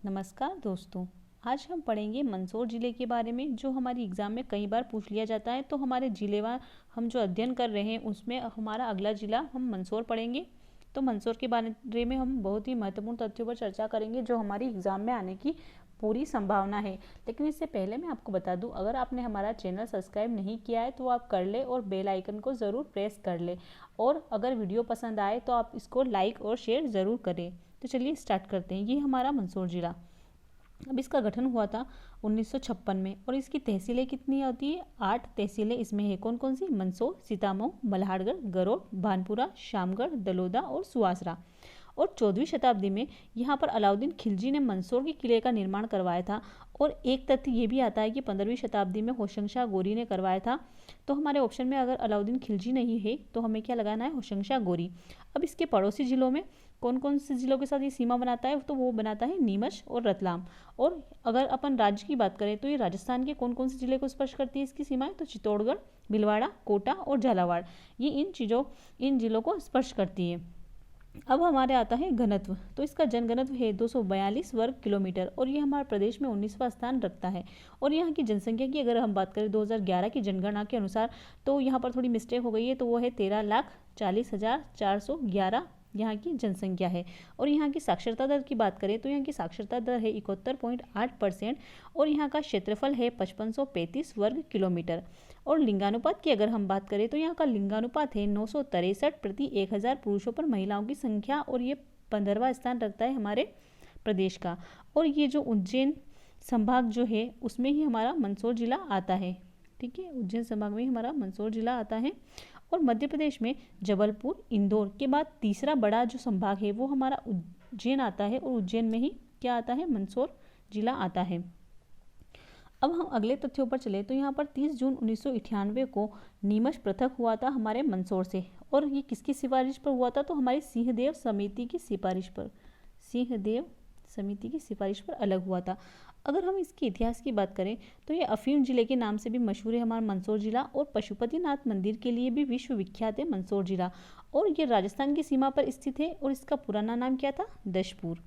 नमस्कार दोस्तों। आज हम पढ़ेंगे मंदसौर ज़िले के बारे में, जो हमारी एग्ज़ाम में कई बार पूछ लिया जाता है। तो हमारे ज़िलेवार हम जो अध्ययन कर रहे हैं उसमें हमारा अगला ज़िला हम मंदसौर पढ़ेंगे। तो मंदसौर के बारे में हम बहुत ही महत्वपूर्ण तथ्यों पर चर्चा करेंगे जो हमारी एग्ज़ाम में आने की पूरी संभावना है। लेकिन इससे पहले मैं आपको बता दूं, अगर आपने हमारा चैनल सब्सक्राइब नहीं किया है तो आप कर ले और बेल आइकन को ज़रूर प्रेस कर ले। और अगर वीडियो पसंद आए तो आप इसको लाइक और शेयर ज़रूर करें। तो चलिए स्टार्ट करते हैं। ये हमारा मंदसौर ज़िला, अब इसका गठन हुआ था 1956 में। और इसकी तहसीलें कितनी होती है? 8 तहसीलें इसमें है। कौन कौन सी? मंदसौर, सीतामऊ, मल्हारगढ़, गरोड, भानपुरा, शामगढ़, दलोदा और सुवासरा। और 14वीं शताब्दी में यहाँ पर अलाउद्दीन खिलजी ने मंदसौर के किले का निर्माण करवाया था। और एक तथ्य ये भी आता है कि 15वीं शताब्दी में होशंगशाह गोरी ने करवाया था। तो हमारे ऑप्शन में अगर अलाउद्दीन खिलजी नहीं है तो हमें क्या लगाना है? होशंगशाह गोरी। अब इसके पड़ोसी जिलों में कौन कौन से जिलों के साथ ये सीमा बनाता है? तो वो बनाता है नीमच और रतलाम। और अगर अपन राज्य की बात करें तो ये राजस्थान के कौन कौन से जिले को स्पर्श करती है इसकी सीमाएं? तो चित्तौड़गढ़, भीलवाड़ा, कोटा और झालावाड़, ये इन जिलों को स्पर्श करती है। अब हमारे आता है घनत्व। तो इसका जनघनत्व है 242 वर्ग किलोमीटर और ये हमारे प्रदेश में 19वां स्थान रखता है। और यहाँ की जनसंख्या की अगर हम बात करें 2011 की जनगणना के अनुसार, तो यहाँ पर थोड़ी मिस्टेक हो गई है, तो वो है 13,40,411 यहाँ की जनसंख्या है। और यहाँ की साक्षरता दर की बात करें तो यहाँ की साक्षरता दर है 71.8% और यहाँ का क्षेत्रफल है 5535 वर्ग किलोमीटर। और लिंगानुपात की अगर हम बात करें तो यहाँ का लिंगानुपात है 963 प्रति 1000 पुरुषों पर महिलाओं की संख्या, और ये 15वां स्थान रखता है हमारे प्रदेश का। और ये जो उज्जैन संभाग जो है उसमें ही हमारा मंदसौर जिला आता है। ठीक है, उज्जैन संभाग में हमारा मंदसौर जिला आता है। और मध्य प्रदेश में जबलपुर, इंदौर के बाद तीसरा बड़ा जो संभाग है वो हमारा उज्जैन आता है। और उज्जैन में ही क्या आता है? मंदसौर जिला आता है। अब हम अगले तथ्यों पर चले तो यहाँ पर 30 जून 1998 को नीमच पृथक हुआ था हमारे मंदसौर से। और ये किसकी सिफारिश पर हुआ था? तो हमारी सिंहदेव समिति की सिफारिश पर। सिंहदेव समिति की सिफारिश पर अलग हुआ था। अगर हम इसके इतिहास की बात करें तो ये अफीम जिले के नाम से भी मशहूर है हमारा मंदसौर जिला। और पशुपतिनाथ मंदिर के लिए भी विश्व विख्यात है मंदसौर जिला। और ये राजस्थान की सीमा पर स्थित है और इसका पुराना नाम क्या था? दशपुर।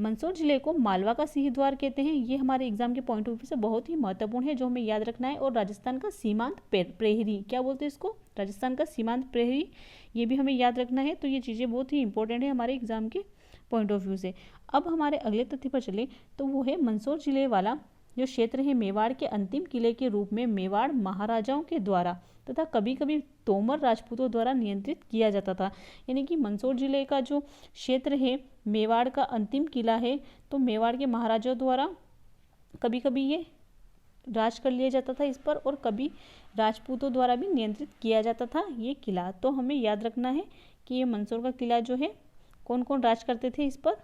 मंदसौर जिले को मालवा का सिंहद्वार कहते हैं। ये हमारे एग्जाम के पॉइंट ऑफ व्यू से बहुत ही महत्वपूर्ण है, जो हमें याद रखना है। और राजस्थान का सीमांत प्रहरी, क्या बोलते हैं इसको? राजस्थान का सीमांत प्रहरी, ये भी हमें याद रखना है। तो ये चीज़ें बहुत ही इंपॉर्टेंट है हमारे एग्जाम के पॉइंट ऑफ व्यू से। अब हमारे अगले तथ्य पर चले तो वो है मंदसौर जिले वाला जो क्षेत्र है मेवाड़ के अंतिम किले के रूप में मेवाड़ महाराजाओं के द्वारा तथा कभी कभी तोमर राजपूतों द्वारा नियंत्रित किया जाता था। यानी कि मंदसौर जिले का जो क्षेत्र है मेवाड़ का अंतिम किला है, तो मेवाड़ के महाराजाओं द्वारा कभी कभी ये राज कर लिया जाता था इस पर, और कभी राजपूतों द्वारा भी नियंत्रित किया जाता था ये किला। तो हमें याद रखना है कि ये मंदसौर का किला जो है कौन कौन राज करते थे इस पर।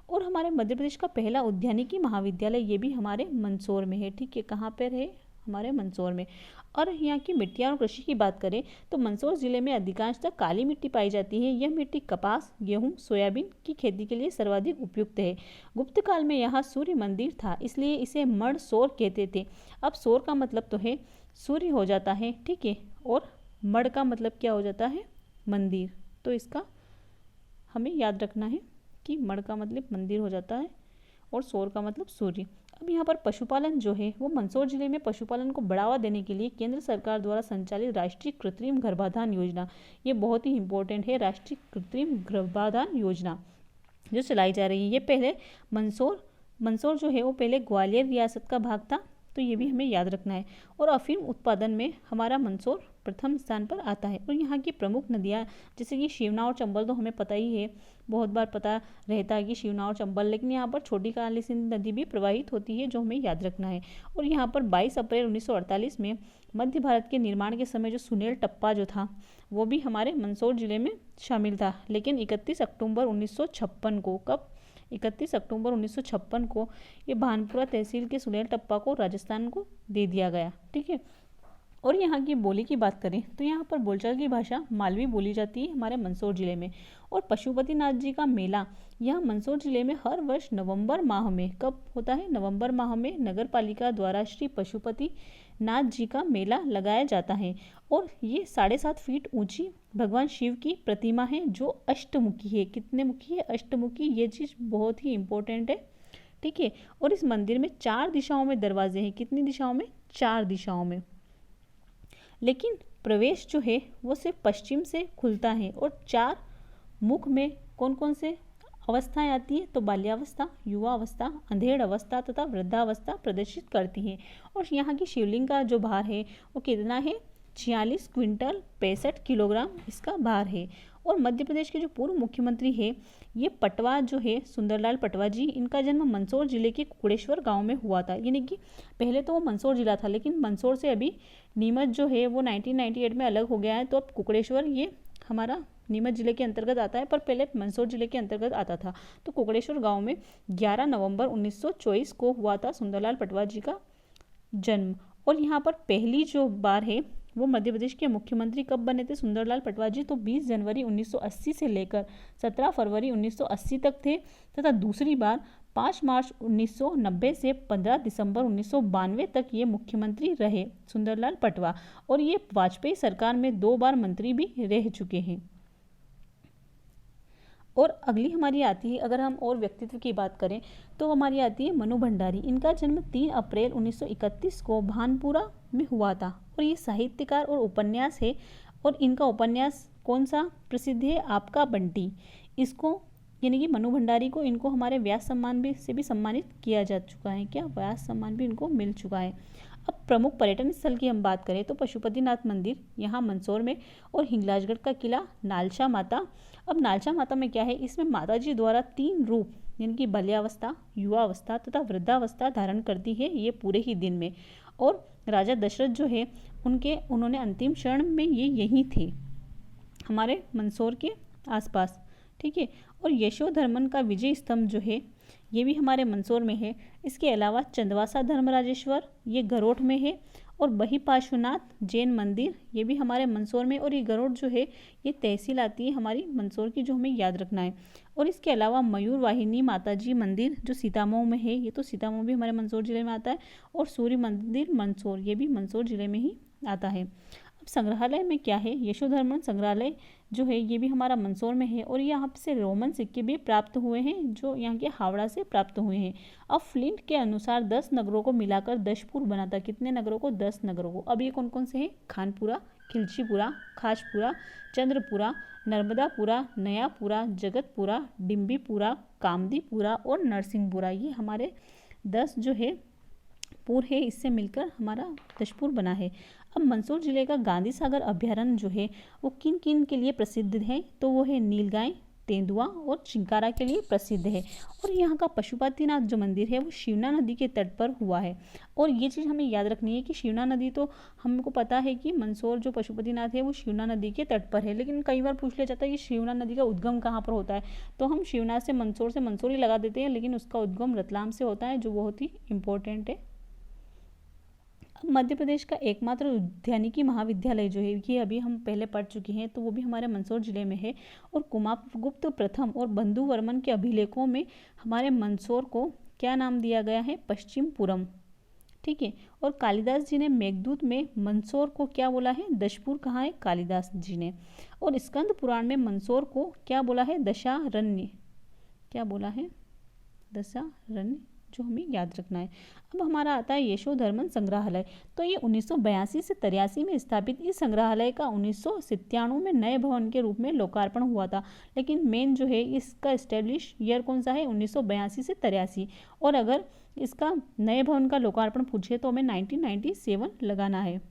और हमारे मध्य प्रदेश का पहला उद्यानिकी महाविद्यालय ये भी हमारे मंदसौर में है। ठीक है, कहाँ पर है? हमारे मंदसौर में। और यहाँ की मिट्टियाँ और कृषि की बात करें तो मंदसौर जिले में अधिकांशतः काली मिट्टी पाई जाती है। यह मिट्टी कपास, गेहूं, सोयाबीन की खेती के लिए सर्वाधिक उपयुक्त है। गुप्त काल में यहाँ सूर्य मंदिर था, इसलिए इसे मणसौर कहते थे। अब सौर का मतलब तो है सूर्य हो जाता है, ठीक है, और मण का मतलब क्या हो जाता है? मंदिर। तो इसका हमें याद रखना है कि मण का मतलब मंदिर हो जाता है और सौर का मतलब सूर्य। अब यहाँ पर पशुपालन जो है वो मंदसौर जिले में पशुपालन को बढ़ावा देने के लिए केंद्र सरकार द्वारा संचालित राष्ट्रीय कृत्रिम गर्भाधान योजना, ये बहुत ही इंपॉर्टेंट है, राष्ट्रीय कृत्रिम गर्भाधान योजना जो चलाई जा रही है। ये पहले मंदसौर जो है वो पहले ग्वालियर रियासत का भाग था, तो ये भी हमें याद रखना है। और अफीम उत्पादन में हमारा मंदसौर प्रथम स्थान पर आता है। और यहाँ की प्रमुख नदियाँ जैसे कि शिवना और चंबल तो हमें पता ही है, बहुत बार पता रहता है कि शिवना और चंबल, लेकिन यहाँ पर छोटी काली सिंध नदी भी प्रवाहित होती है जो हमें याद रखना है। और यहाँ पर 22 अप्रैल 1948 में मध्य भारत के निर्माण के समय जो सुनेल टप्पा जो था वो भी हमारे मंदसौर जिले में शामिल था। लेकिन 31 अक्टूबर 1956 को, कब? 31 अक्टूबर 1956 को ये भानपुरा तहसील के सुनेल टप्पा को राजस्थान को दे दिया गया। ठीक है। और यहाँ की बोली की बात करें तो यहाँ पर बोलचाल की भाषा मालवी बोली जाती है हमारे मंदसौर जिले में। और पशुपतिनाथ जी का मेला यहाँ मंदसौर जिले में हर वर्ष नवंबर माह में, कब होता है? नवंबर माह में नगर पालिका द्वारा श्री पशुपति नाथ जी का मेला लगाया जाता है। और ये 7.5 फीट ऊंची भगवान शिव की प्रतिमा है जो अष्टमुखी है। कितने मुखी है? अष्टमुखी। ये चीज़ बहुत ही इंपॉर्टेंट है। ठीक है। और इस मंदिर में 4 दिशाओं में दरवाजे हैं। कितनी दिशाओं में? 4 दिशाओं में। लेकिन प्रवेश जो है वो सिर्फ पश्चिम से खुलता है। और 4 मुख में कौन कौन से अवस्थाएं आती है? तो बाल्यावस्था, युवा अवस्था, अंधेड़ अवस्था तथा वृद्धावस्था प्रदर्शित करती हैं। और यहाँ की शिवलिंग का जो भार है वो कितना है? 46 क्विंटल 65 किलोग्राम इसका भार है। और मध्य प्रदेश के जो पूर्व मुख्यमंत्री है ये पटवा जो है, सुंदरलाल पटवा जी, इनका जन्म मंदसौर जिले के कुकड़ेश्वर गांव में हुआ था। यानी कि पहले तो वो मंदसौर जिला था, लेकिन मंदसौर से अभी नीमच जो है वो 1998 में अलग हो गया है, तो अब कुकड़ेश्वर ये हमारा नीमच जिले के अंतर्गत आता है, पर पहले मंदसौर जिले के अंतर्गत आता था। तो कुकड़ेश्वर गांव में 11 नवंबर 1924 को हुआ था सुंदरलाल पटवा जी का जन्म। और यहाँ पर पहली जो बार है वो मध्य प्रदेश के मुख्यमंत्री कब बने थे सुंदरलाल पटवा जी? तो 20 जनवरी 1980 से लेकर 17 फरवरी 1980 तक थे, तथा दूसरी बार 5 मार्च 1990 से 15 दिसंबर 1992 तक ये मुख्यमंत्री रहे सुंदरलाल पटवा। और ये वाजपेयी सरकार में 2 बार मंत्री भी रह चुके हैं। और अगली हमारी आती है, अगर हम और व्यक्तित्व की बात करें तो हमारी आती है मनु भंडारी। इनका जन्म 3 अप्रैल 1931 को भानपुरा में हुआ था। और ये साहित्यकार और उपन्यास है। और इनका उपन्यास कौन सा प्रसिद्ध है? आपका बंटी। इसको यानी कि मनु भंडारी को इनको हमारे व्यास सम्मान भी से भी सम्मानित किया जा चुका है। क्या? व्यास सम्मान भी इनको मिल चुका है। अब प्रमुख पर्यटन स्थल की हम बात करें तो पशुपतिनाथ मंदिर यहाँ मंदसौर में, और हिंगलाजगढ़ का किला, नालचा माता। अब नालचा माता में क्या है? इसमें माता जी द्वारा 3 रूप यानी कि बाल्यावस्था, युवावस्था तथा वृद्धावस्था धारण करती है ये पूरे ही दिन में। और राजा दशरथ जो है उन्होंने अंतिम क्षण में ये यहीं थे, हमारे मंदसौर के आसपास, ठीक है। और यशोधर्मन का विजय स्तंभ जो है ये भी हमारे मंदसौर में है। इसके अलावा चंदवासा धर्मराजेश्वर ये गरोठ में है। और बहिपार्श्वनाथ जैन मंदिर ये भी हमारे मंदसौर में। और ये गरोठ जो है ये तहसील आती है हमारी मंदसौर की, जो हमें याद रखना है। और इसके अलावा मयूर वाहिनी माता जी मंदिर जो सीतामऊ में है, ये तो सीतामऊ भी हमारे मंदसौर जिले में आता है। और सूर्य मंदिर मंदसौर ये भी मंदसौर जिले में ही आता है। अब संग्रहालय में क्या है? यशोधर्मन संग्रहालय जो है ये भी हमारा मंदसौर में है। और यहाँ से रोमन सिक्के भी प्राप्त हुए हैं जो यहाँ के हावड़ा से प्राप्त हुए हैं। अब फ्लिंट के अनुसार 10 नगरों को मिलाकर दशपुर बना था। कितने नगरों को? 10 नगरों को। अब ये कौन कौन से हैं? खानपुरा, खिलचीपुरा, खासपुरा, चंद्रपुरा, नर्मदापुरा, नयापुरा, जगतपुरा, डिम्बीपुरा, कामदीपुरा और नरसिंहपुरा। ये हमारे 10 जो है पुर है, इससे मिलकर हमारा दशपुर बना है। अब मंदसौर जिले का गांधी सागर अभ्यारण्य जो है वो किन किन के लिए प्रसिद्ध है? तो वो है नीलगाय, तेंदुआ और चिंकारा के लिए प्रसिद्ध है। और यहाँ का पशुपतिनाथ जो मंदिर है वो शिवना नदी के तट पर हुआ है। और ये चीज़ हमें याद रखनी है कि शिवना नदी, तो हमको पता है कि मंदसौर जो पशुपतिनाथ है वो शिवना नदी के तट पर है, लेकिन कई बार पूछ लिया जाता है कि शिवना नदी का उद्गम कहाँ पर होता है, तो हम शिवना से मंदसौर ही लगा देते हैं, लेकिन उसका उद्गम रतलाम से होता है, जो बहुत ही इम्पोर्टेंट है। मध्य प्रदेश का एकमात्र उद्यानिकी महाविद्यालय जो है ये अभी हम पहले पढ़ चुके हैं, तो वो भी हमारे मंदसौर जिले में है। और कुमारगुप्त प्रथम और बंधु वर्मन के अभिलेखों में हमारे मंदसौर को क्या नाम दिया गया है? पश्चिमपुरम, ठीक है। और कालिदास जी ने मेघदूत में मंदसौर को क्या बोला है? दशपुर कहा है कालिदास जी ने। और स्कंद पुराण में मंदसौर को क्या बोला है? दशारण्य। क्या बोला है? दशारण्य, जो हमें याद रखना है। अब हमारा आता है यशोधर्मन संग्रहालय। तो ये 1982 से 83 में स्थापित इस संग्रहालय का 1997 में नए भवन के रूप में लोकार्पण हुआ था। लेकिन मेन जो है इसका एस्टेब्लिश ईयर कौन सा है? 1982 से 83। और अगर इसका नए भवन का लोकार्पण पूछे तो हमें 1997 लगाना है।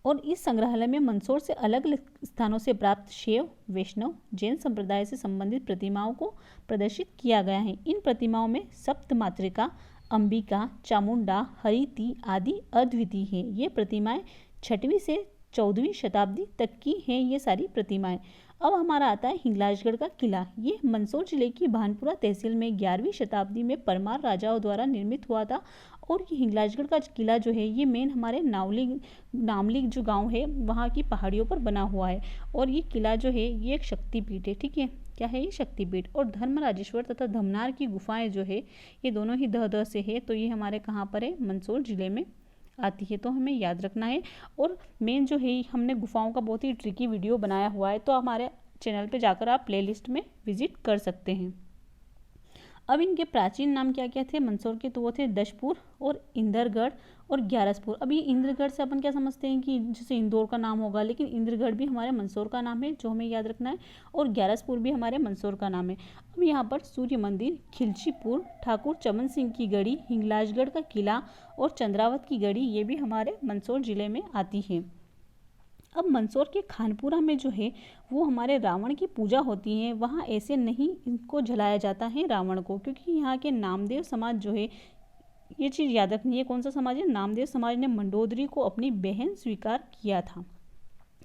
और इस संग्रहालय में मंदसौर से अलग अलग स्थानों से प्राप्त शैव, वैष्णव, जैन संप्रदाय से संबंधित प्रतिमाओं को प्रदर्शित किया गया है। इन प्रतिमाओं में सप्त मातृका, अंबिका, चामुंडा, हरिति आदि अद्वितीय हैं। ये प्रतिमाएं 6वीं से 14वीं शताब्दी तक की हैं ये सारी प्रतिमाएं। अब हमारा आता है हिंगलाजगढ़ का किला। ये मंदसौर जिले की भानपुरा तहसील में 11वीं शताब्दी में परमार राजाओं द्वारा निर्मित हुआ था। और ये हिंगलाजगढ़ का किला जो है ये मेन हमारे नामली जो गांव है वहाँ की पहाड़ियों पर बना हुआ है। और ये किला जो है ये एक शक्तिपीठ है, ठीक है। क्या है ये? शक्तिपीठ। और धर्मराजेश्वर तथा धमनार की गुफाएं जो है ये दोनों ही दह से है, तो ये हमारे कहाँ पर है? मंदसौर जिले में आती है, तो हमें याद रखना है। और मेन जो है हमने गुफाओं का बहुत ही ट्रिकी वीडियो बनाया हुआ है, तो हमारे चैनल पे जाकर आप प्लेलिस्ट में विजिट कर सकते हैं। अब इनके प्राचीन नाम क्या क्या थे मंदसौर के? तो वो थे दशपुर और इंदरगढ़ और ग्यारसपुर। अब ये इंद्रगढ़ से अपन क्या समझते हैं कि जैसे इंदौर का नाम होगा, लेकिन इंद्रगढ़ भी हमारे मंदसौर का नाम है जो हमें याद रखना है, और ग्यारसपुर भी हमारे मंदसौर का नाम है। अब यहाँ पर सूर्य मंदिर, खिलचीपुर, ठाकुर चमन सिंह की गढ़ी, हिंगलाजगढ़ का किला और चंद्रावत की गढ़ी, ये भी हमारे मंदसौर जिले में आती है। अब मंदसौर के खानपुरा में जो है वो हमारे रावण की पूजा होती है। वहाँ ऐसे नहीं इनको जलाया जाता है रावण को, क्योंकि यहाँ के नामदेव समाज जो है, ये चीज़ याद रखनी है, कौन सा समाज है? नामदेव समाज ने मंडोदरी को अपनी बहन स्वीकार किया था,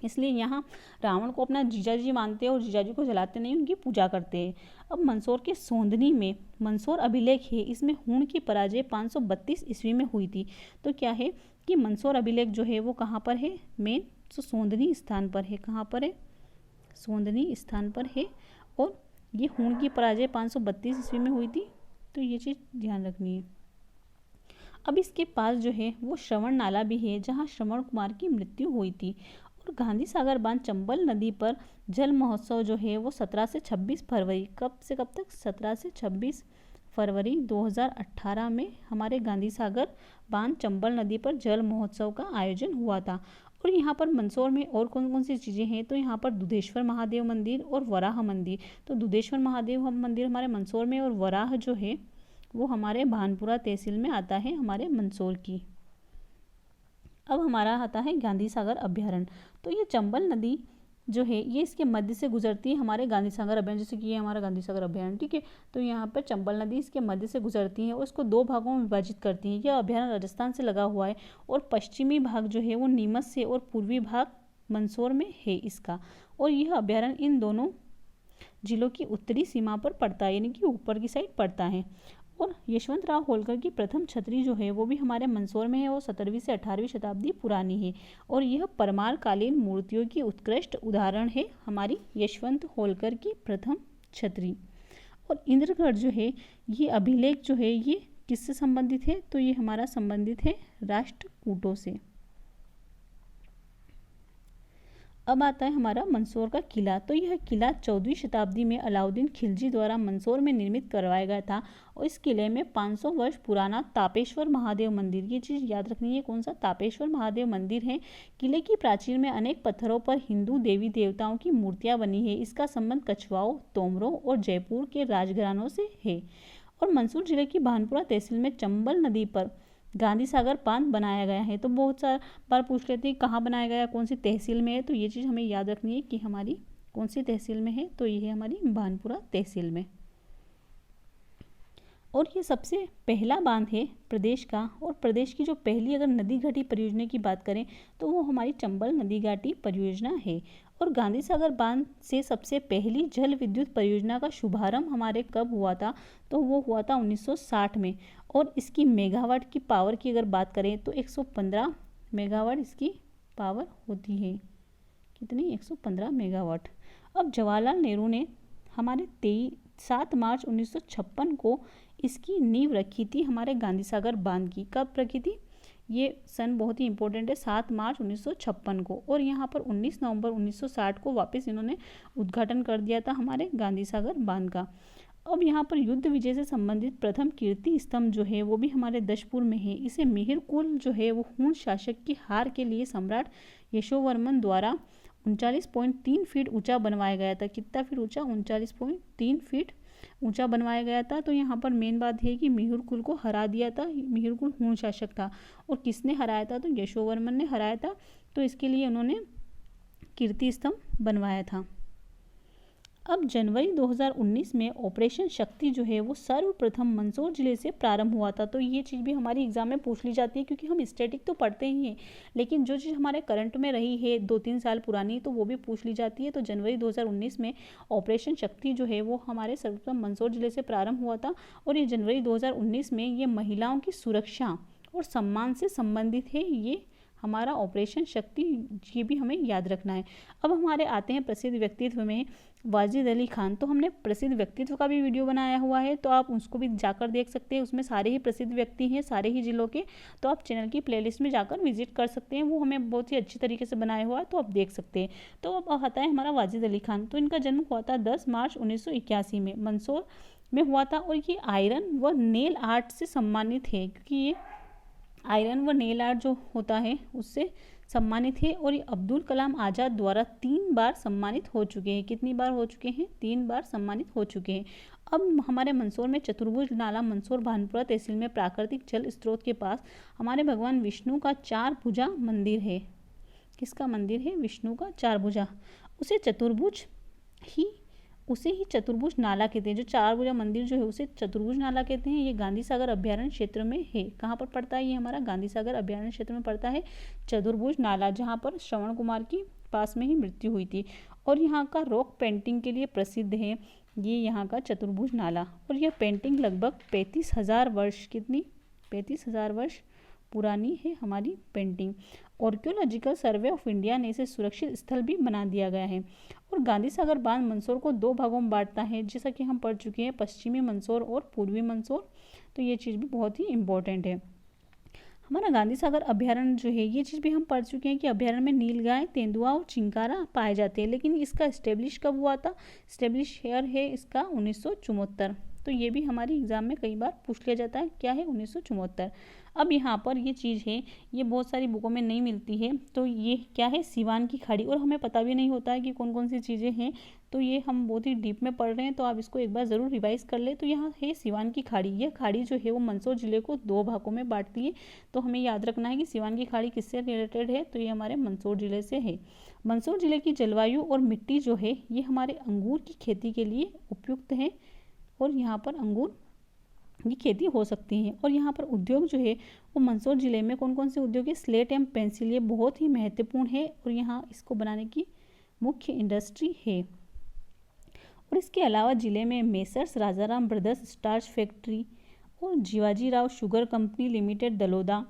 इसलिए यहाँ रावण को अपना जीजाजी मानते हैं और जीजाजी को जलाते नहीं, उनकी पूजा करते हैं। अब मंदसौर के सोंदनी में मंदसौर अभिलेख है, इसमें हूण की पराजय 532 ईस्वी में हुई थी। तो क्या है कि मंदसौर अभिलेख जो है वो कहाँ पर है? मेन तो सोंदनी स्थान पर है। कहाँ पर है? सोंदनी स्थान पर है, और ये हूण की पराजय 532 ईस्वी में हुई थी, तो ये चीज़ ध्यान रखनी है। अब इसके पास जो है वो श्रवण नाला भी है, जहाँ श्रवण कुमार की मृत्यु हुई थी। और गांधी सागर बांध चंबल नदी पर जल महोत्सव जो है वो 17 से 26 फरवरी, कब से कब तक? 17 से 26 फरवरी 2018 में हमारे गांधी सागर बांध चंबल नदी पर जल महोत्सव का आयोजन हुआ था। और यहाँ पर मंदसौर में और कौन कौन सी चीज़ें हैं? तो यहाँ पर दुधेश्वर महादेव मंदिर और वराह मंदिर। तो दुधेश्वर महादेव मंदिर हमारे मंदसौर में, और वराह जो है वो हमारे भानपुरा तहसील में आता है, हमारे मंदसौर की। अब हमारा आता है गांधी सागर अभ्यारण्य। तो ये चंबल नदी जो है ये इसके मध्य से गुजरती है हमारे गांधी सागर अभ्यारण्य, जैसे कि ये हमारा गांधी सागर अभ्यारण्य, ठीक है। तो यहाँ पर चंबल नदी इसके मध्य से गुजरती है और इसको 2 भागों में विभाजित करती है। यह अभ्यारण्य राजस्थान से लगा हुआ है, और पश्चिमी भाग जो है वो नीमच से, और पूर्वी भाग मंदसौर में है इसका। और यह अभ्यारण्य इन दोनों जिलों की उत्तरी सीमा पर पड़ता है, यानी कि ऊपर की साइड पड़ता है। और यशवंतराव होलकर की प्रथम छतरी जो है वो भी हमारे मंदसौर में है, और 17वीं से 18वीं शताब्दी पुरानी है। और यह परमार कालीन मूर्तियों की उत्कृष्ट उदाहरण है, हमारी यशवंत होलकर की प्रथम छतरी। और इंद्रगढ़ जो है ये अभिलेख जो है ये किससे संबंधित है? तो ये हमारा संबंधित है राष्ट्रकूटों से। अब आता है हमारा मंदसौर का किला। तो यह किला 14वीं शताब्दी में अलाउद्दीन खिलजी द्वारा मंदसौर में निर्मित करवाया गया था, और इस किले में 500 वर्ष पुराना तापेश्वर महादेव मंदिर, ये चीज़ याद रखनी है, कौन सा? तापेश्वर महादेव मंदिर है। किले की प्राचीर में अनेक पत्थरों पर हिंदू देवी देवताओं की मूर्तियाँ बनी है। इसका संबंध कछवाओं, तोमरों और जयपुर के राजघरानों से है। और मंदसौर जिले की भानपुरा तहसील में चंबल नदी पर गांधी सागर बांध बनाया गया है। तो बहुत सारा बार पूछ लेते हैं कहाँ बनाया गया, कौन सी तहसील में है, तो ये चीज़ हमें याद रखनी है कि हमारी कौन सी तहसील में है, तो ये है हमारी भानपुरा तहसील में। और ये सबसे पहला बांध है प्रदेश का, और प्रदेश की जो पहली अगर नदी घाटी परियोजना की बात करें तो वो हमारी चंबल नदी घाटी परियोजना है। और गांधी सागर बांध से सबसे पहली जल विद्युत परियोजना का शुभारंभ हमारे कब हुआ था? तो वो हुआ था 1960 में। और इसकी मेगावाट की पावर की अगर बात करें तो 115 मेगावाट इसकी पावर होती है। कितनी? 115 मेगावाट। अब जवाहरलाल नेहरू ने हमारे 7 मार्च 1956 को इसकी नींव रखी थी, हमारे गांधी सागर बांध की। कब रखी थी? ये सन बहुत ही इंपॉर्टेंट है, 7 मार्च 1956 को। और यहाँ पर 19 नवंबर 1960 को वापस इन्होंने उद्घाटन कर दिया था हमारे गांधी सागर बांध का। अब यहाँ पर युद्ध विजय से संबंधित प्रथम कीर्ति स्तंभ जो है वो भी हमारे दशपुर में है। इसे मिहिर कुल जो है वो हूण शासक की हार के लिए सम्राट यशोवर्मन द्वारा 39.3 फीट ऊंचा बनवाया गया था। कितना फीट ऊंचा? 39.3 फीट ऊंचा बनवाया गया था। तो यहाँ पर मेन बात है कि मिहिर कुल को हरा दिया था। मिहिर कुल हूण शासक था, और किसने हराया था? तो यशोवर्मन ने हराया था। तो इसके लिए उन्होंने कीर्ति स्तंभ बनवाया था। अब जनवरी 2019 में ऑपरेशन शक्ति जो है वो सर्वप्रथम मंदसौर जिले से प्रारंभ हुआ था। तो ये चीज़ भी हमारी एग्जाम में पूछ ली जाती है, क्योंकि हम स्टैटिक तो पढ़ते ही हैं, लेकिन जो चीज़ हमारे करंट में रही है 2-3 साल पुरानी तो वो भी पूछ ली जाती है। तो जनवरी 2019 में ऑपरेशन शक्ति जो है वो हमारे सर्वप्रथम मंदसौर जिले से प्रारंभ हुआ था। और ये जनवरी 2019 में ये महिलाओं की सुरक्षा और सम्मान से संबंधित है, ये हमारा ऑपरेशन शक्ति, ये भी हमें याद रखना है। अब हमारे आते हैं प्रसिद्ध व्यक्तित्व में वाजिद अली खान। तो हमने प्रसिद्ध व्यक्तित्व का भी वीडियो बनाया हुआ है, तो आप उसको भी जाकर देख सकते हैं। उसमें सारे ही प्रसिद्ध व्यक्ति हैं, सारे ही जिलों के, तो आप चैनल की प्लेलिस्ट में जाकर विजिट कर सकते हैं। वो हमें बहुत ही अच्छी तरीके से बनाया हुआ है, तो आप देख सकते हैं। तो अब आता है हमारा वाजिद अली खान। तो इनका जन्म हुआ था 10 मार्च 1981 में मंदसौर में हुआ था और ये आयरन व नेल आर्ट से सम्मानित है, क्योंकि ये आयरन व नेल आर्ट जो होता है उससे सम्मानित है। और ये अब्दुल कलाम आज़ाद द्वारा 3 बार सम्मानित हो चुके हैं। कितनी बार हो चुके हैं? 3 बार सम्मानित हो चुके हैं। अब हमारे मंदसौर में चतुर्भुज नाला मंदसौर भानपुरा तहसील में प्राकृतिक जल स्रोत के पास हमारे भगवान विष्णु का 4 भुजा मंदिर है। किसका मंदिर है? विष्णु का 4 भुजा। उसे ही चतुर्भुज नाला कहते हैं। जो 4 भुजा मंदिर जो है उसे चतुर्भुज नाला कहते हैं। ये गांधी सागर अभ्यारण्य क्षेत्र में है। कहाँ पर पड़ता है? ये हमारा गांधी सागर अभ्यारण्य क्षेत्र में पड़ता है चतुर्भुज नाला, जहाँ पर श्रवण कुमार की पास में ही मृत्यु हुई थी। और यहाँ का रॉक पेंटिंग के लिए प्रसिद्ध है ये यहाँ का चतुर्भुज नाला। और यह पेंटिंग लगभग 35,000 वर्ष, कितनी? 35,000 वर्ष पुरानी है हमारी painting. Archaeological survey of India ने इसे सुरक्षित स्थल भी बना दिया गया है। और गांधी सागर बांध मंदसौर को 2 भागों में बांटता है, जैसा कि हम पढ़ चुके हैं, पश्चिमी मंदसौर और पूर्वी मंदसौर। तो ये चीज़ भी बहुत ही इम्पोर्टेंट है। हमारा गांधी सागर अभ्यारण्य जो है ये चीज़ भी हम पढ़ चुके हैं कि अभ्यारण्य में नीलगाय, तेंदुआ और चिंकारा पाए जाते हैं। लेकिन इसका इस्टेब्लिश कब हुआ था? इस्टेब्लिश ईयर है इसका 1974। तो ये भी हमारी एग्जाम में कई बार पूछ लिया जाता है। क्या है? 1974। अब यहाँ पर ये चीज़ है, ये बहुत सारी बुकों में नहीं मिलती है। तो ये क्या है? सिवान की खाड़ी। और हमें पता भी नहीं होता है कि कौन कौन सी चीज़ें हैं, तो ये हम बहुत ही डीप में पढ़ रहे हैं, तो आप इसको एक बार ज़रूर रिवाइज कर ले। तो यहाँ है सिवान की खाड़ी। यह खाड़ी जो है वो मंदसौर जिले को 2 भागों में बांटती है। तो हमें याद रखना है कि सिवान की खाड़ी किससे रिलेटेड है? तो ये हमारे मंदसौर जिले से है। मंदसौर जिले की जलवायु और मिट्टी जो है ये हमारे अंगूर की खेती के लिए उपयुक्त है। और यहाँ पर अंगूर की खेती हो सकती है। और यहाँ पर उद्योग जो है वो मंदसौर जिले में कौन कौन से उद्योग है? स्लेट एवं पेंसिल, ये बहुत ही महत्वपूर्ण है और यहाँ इसको बनाने की मुख्य इंडस्ट्री है। और इसके अलावा जिले में messrs Rajaram brothers starch factory और Jivaji Rao sugar company limited Daloda,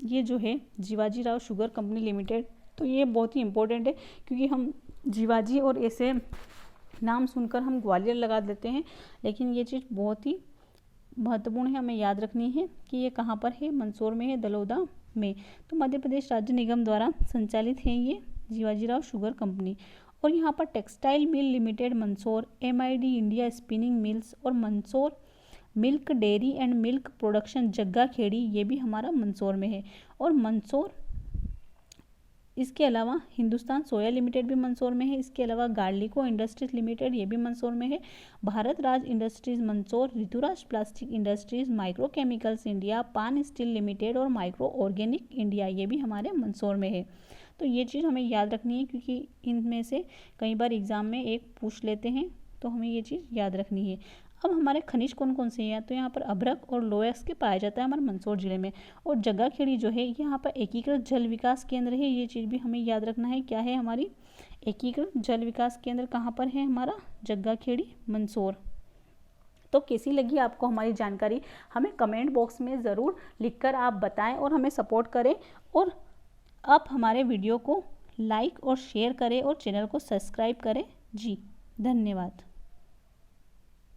ये जो है Jivaji Rao sugar company limited, तो ये बहुत ही इम्पोर्टेंट है, क्योंकि हम जीवाजी और ऐसे नाम सुनकर हम ग्वालियर लगा देते हैं, लेकिन ये चीज़ बहुत ही महत्वपूर्ण है, हमें याद रखनी है कि ये कहाँ पर है? मंदसौर में है, दलोदा में। तो मध्य प्रदेश राज्य निगम द्वारा संचालित है ये जीवाजीराव शुगर कंपनी। और यहाँ पर textile mill limited Mandsaur, MID India spinning mills और Mandsaur milk dairy and milk production Jagga Khedi, ये भी हमारा मंदसौर में है। और मंदसौर, इसके अलावा हिंदुस्तान सोया लिमिटेड भी मंदसौर में है। इसके अलावा गार्लिको इंडस्ट्रीज लिमिटेड, ये भी मंदसौर में है। Bharat Raj industries Mandsaur, Rituraj plastic industries, micro chemicals India, Pan steel limited और माइक्रो ऑर्गेनिक इंडिया, ये भी हमारे मंदसौर में है। तो ये चीज़ हमें याद रखनी है, क्योंकि इनमें से कई बार एग्जाम में एक पूछ लेते हैं, तो हमें ये चीज़ याद रखनी है। अब हमारे खनिज कौन कौन से हैं? तो यहाँ पर अभ्रक और लोएक्स के पाया जाता है हमारे मंदसौर जिले में। और जग्गाखेड़ी जो है यहाँ पर एकीकृत जल विकास केंद्र है, ये चीज़ भी हमें याद रखना है। क्या है हमारी? एकीकृत जल विकास केंद्र कहाँ पर है? हमारा जग्गाखेड़ी मंदसौर। तो कैसी लगी आपको हमारी जानकारी? हमें कमेंट बॉक्स में ज़रूर लिखकर आप बताएं और हमें सपोर्ट करें। और आप हमारे वीडियो को लाइक और शेयर करें और चैनल को सब्सक्राइब करें। जी धन्यवाद।